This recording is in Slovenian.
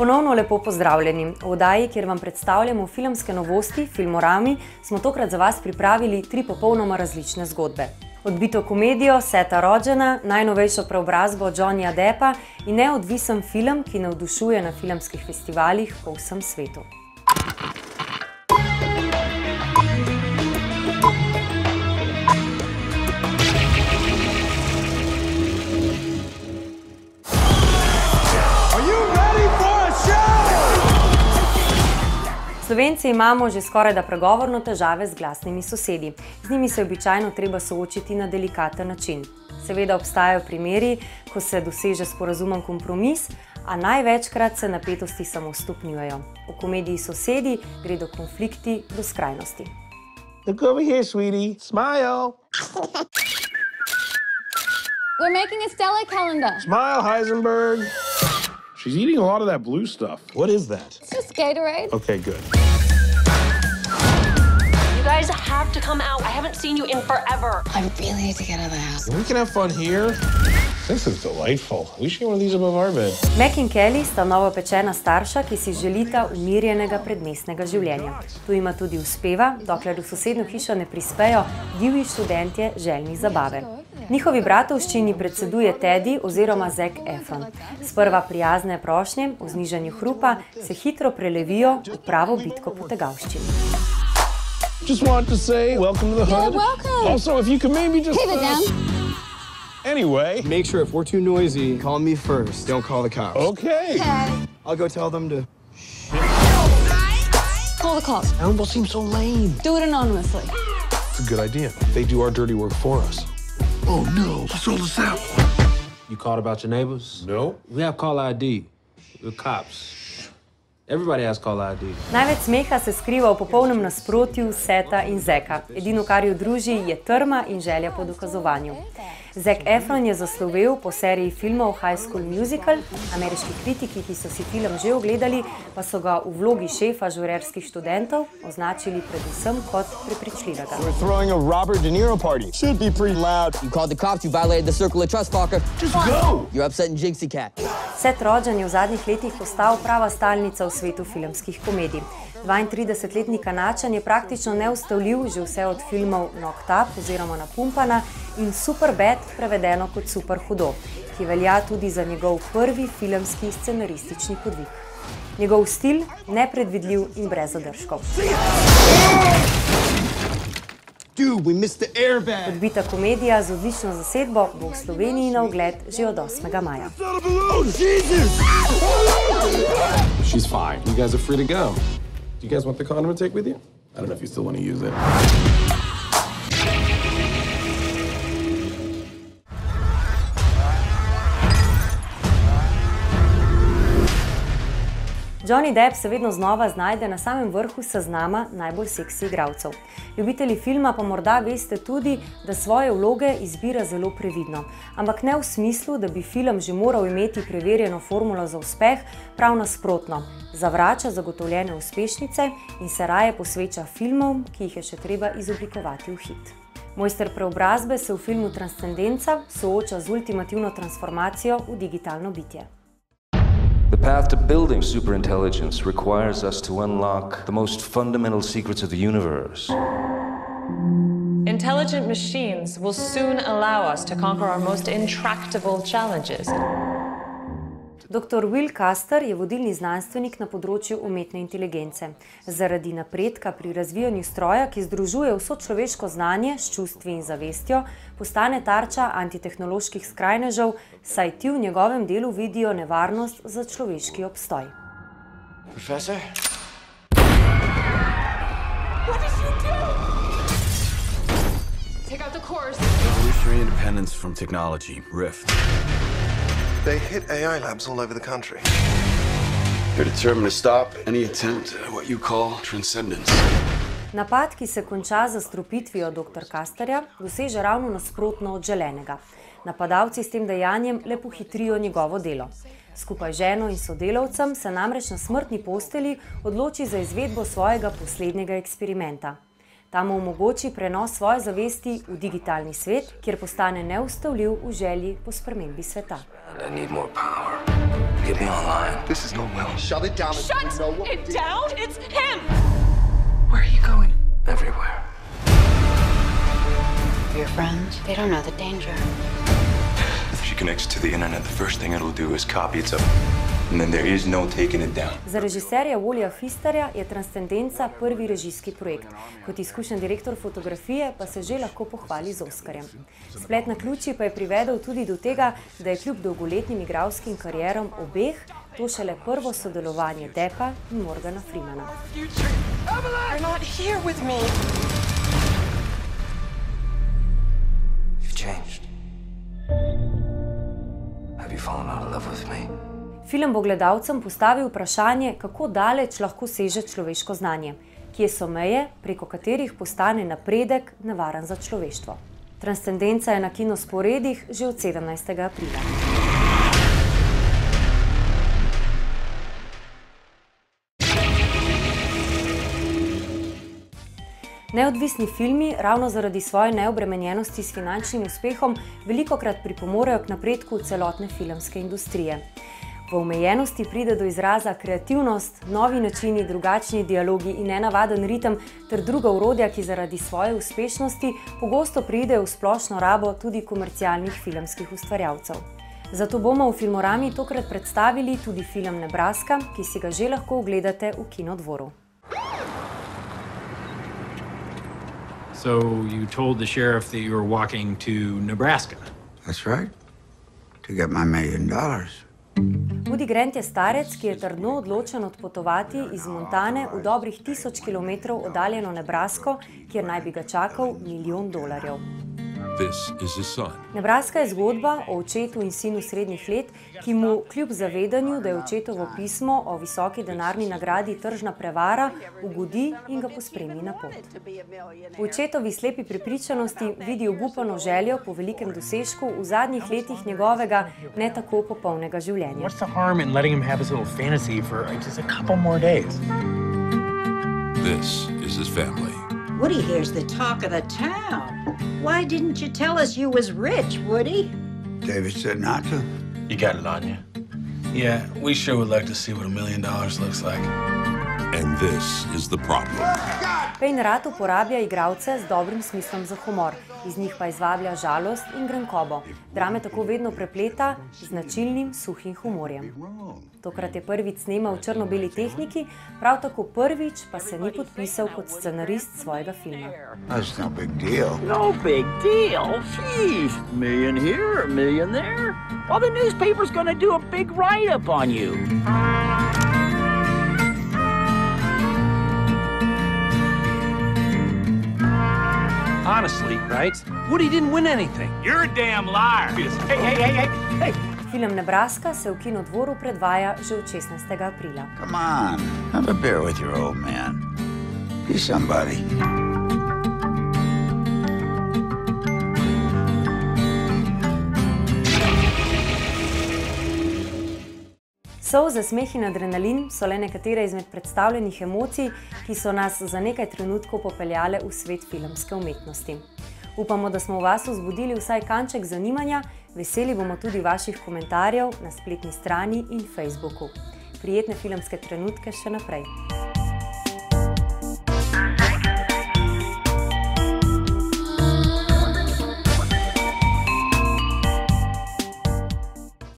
Ponovno lepo pozdravljeni. V oddaji, kjer vam predstavljamo filmske novosti, Filmorami, smo tokrat za vas pripravili 3 popolnoma različne zgodbe. Odbito komedijo Seta Rogena, najnovejšo preobrazbo Johnnyja Deppa in neodvisen film, ki navdušuje na filmskih festivalih po vsem svetu. Slovenci imamo že skoraj da pregovorno težave z glasnimi sosedi. Z njimi se običajno treba soočiti na delikaten način. Seveda obstajajo primeri, ko se doseže sporazumen kompromis, a največkrat se napetosti samo stopnjujejo. V komediji Sosedi gredo konflikti do skrajnosti. Look over here, sweetie. Smile. We're making a Stella calendar. Smile, Heisenberg. She's eating a lot of that blue stuff. What is that? It's just Gatorade. Okay, good. You guys have to come out. I haven't seen you in forever. I really need to get out of the house. We can have fun here. This is delightful. We should get one of these above our bed. Mac in Kelly sta novopečena starša, ki si želita umirjenega predmestnega življenja. Tu ima tudi uspeva, dokler v sosednjo hišo ne prispejo divji študentje željni zabave. Njihovi bratovščini predseduje Teddy oziroma Zac Efron. Sprva prijazne prošnje o znižanju hrupa se hitro prelevijo v pravo bitko po tegavščini. Just want to say welcome to the hood. Yeah, welcome. Also, if you could maybe just... Keep it down. Anyway. Make sure if we're too noisy, call me first. Don't call the cops. Okay. I'll go tell them to... Call the cops. Animals seem so lame. Do it anonymously. It's a good idea. They do our dirty work for us. Oh no, let's roll this out. You called about your neighbors? No. We have call ID. We're cops. Everybody has call ID. Največ smeha se skriva v popolnem nasprotju Seta in Zeka. Edino, kar ju druži, je trma in želja po dokazovanju. Zac Efron je zaslovel po seriji filmov High School Musical. Ameriški kritiki, ki so si film že ogledali, pa so ga v vlogi šefa žurerskih študentov označili predvsem kot prepričljivega. We're throwing a Robert De Niro party. Should be pretty loud. You called the cops, you violated the circle of trust, fucker. Just go! You're upsetting Jinxie Cat. Seth Rogen je v zadnjih letih postal prava stalnica v svetu filmskih komedij. 32-letni Kanačan je praktično neustavljiv že vse od filmov Knocked Up oziroma Napumpana in Superbad, prevedeno kot Super hudo, ki velja tudi za njegov prvi filmski scenaristični podvig. Njegov stil nepredvidljiv in brez zadržkov. Dude, we missed the airbag. Odbita komedija z odlično zasedbo bo v Sloveniji na ogled že od 8. maja. She's fine. You guys are free to go. Do you guys want the condom to take with you? I don't know if you still want to use it. Johnny Depp se vedno znova znajde na samem vrhu seznama najbolj seksi igralcev. Ljubitelji filma pa morda veste tudi, da svoje vloge izbira zelo previdno. Ampak ne v smislu, da bi film že moral imeti preverjeno formulo za uspeh, prav nasprotno. Zavrača zagotovljene uspešnice in se raje posveča filmom, ki jih je še treba izoblikovati v hit. Mojster preobrazbe se v filmu Transcendenca sooča z ultimativno transformacijo v digitalno bitje. The path to building superintelligence requires us to unlock the most fundamental secrets of the universe. Intelligent machines will soon allow us to conquer our most intractable challenges. Dr. Will Castor je vodilni znanstvenik na področju umetne inteligence. Zaradi napredka pri razvijanju stroja, ki združuje vso človeško znanje s čustvi in zavestjo, postane tarča antitehnoloških skrajnežev, saj ti v njegovem delu vidijo nevarnost za človeški obstoj. Professor? What did you do? Take out the cores. Revolutionary independence from technology, RIFT. They hit AI labs all over the country. They're determined to stop any attempt at what you call transcendence. Napad, ki se konča z zastrupitvijo dr. Castorja, doseže ravno nasprotno od želenega. Napadalci s tem dejanjem le pohitrijo njegovo delo. Skupaj z ženo in sodelavcem se namreč na smrtni postelji odloči za izvedbo svojega poslednjega eksperimenta. Ta mu omogoči prenos svoje zavesti v digitalni svet, kjer postane neustavljiv v želji po spremembi sveta. I need more power. Get me online. This is not well. Shut it down. Shut it down! It's him! Where are you going? Everywhere. Your friends, they don't know the danger. If she connects to the internet, the first thing it'll do is copy itself. And then there is no taking it down. Za režiserja Wallyja Pfisterja je Transcendenca prvi režijski projekt. Kot izkušen direktor fotografije pa se že lahko pohvali z Oskarjem. Splet naključij pa je privedel tudi do tega, da je kljub dolgoletnim igralskim karierom obeh to šele prvo sodelovanje Deppa in Morgana Freemana. You're not here with me. You've changed. Have you fallen out of love with me? Film bo gledalcem postavil vprašanje, kako daleč lahko seže človeško znanje, kje so meje, preko katerih postane napredek nevaren za človeštvo. Transcendenca je na kinosporedih že od 17. aprila. Neodvisni filmi ravno zaradi svoje neobremenjenosti s finančnim uspehom velikokrat pripomorejo k napredku celotne filmske industrije. V omejenosti pride do izraza kreativnost, novi načini, drugačni dialogi in nenavaden ritem ter druga orodja, ki zaradi svoje uspešnosti pogosto pridejo v splošno rabo tudi komercialnih filmskih ustvarjalcev. Zato bomo v Filmorami tokrat predstavili tudi film Nebraska, ki si ga že lahko ogledate v Kinodvoru. So you told the sheriff that you were walking to Nebraska? That's right. To get my $1 million. Woody Grant je starec, ki je trdno odločen odpotovati iz Montane v dobrih 1000 kilometrov oddaljeno Nebrasko, kjer naj bi ga čakal $1 milijon. This is his son. Nebraska je zgodba o očetu in sinu srednjih let, ki mu kljub zavedanju, da je očetovo pismo o visoki denarni nagradi tržna prevara, ugodi in ga pospremi na pot. V očetovi slepi prepričanosti vidi obupano željo po velikem dosežku v zadnjih letih njegovega ne tako popolnega življenja. What's the harm in letting him have his little fantasy for just a couple more days? This is his family. Woody here's the talk of the town. Why didn't you tell us you was rich, Woody? David said not to. You got it on you. Yeah, we sure would like to see what $1 million looks like. And this is the problem. Payne rad uporablja igralce z dobrim smislom za humor, iz njih pa izvablja žalost in grenkobo. Drame tako vedno prepleta z značilnim suhim humorjem. Tokrat je prvič snemal v črno-beli tehniki, prav tako prvič pa se ni podpisal kot scenarist svojega filma. That's no big deal. No big deal? Jeez, $1 million here, $1 million there. Well, the newspaper's gonna do a big write-up on you. Honestly, right? Woody didn't win anything. You're a damn liar. Hey. Film Nebraska se v Kinodvoru predvaja že od 16. aprila. Come on, have a beer with your old man. Be somebody. Solze, smeh in adrenalin so le nekatere izmed predstavljenih emocij, ki so nas za nekaj trenutkov popeljale v svet filmske umetnosti. Upamo, da smo v vas vzbudili vsaj kanček zanimanja, veseli bomo tudi vaših komentarjev na spletni strani in Facebooku. Prijetne filmske trenutke še naprej.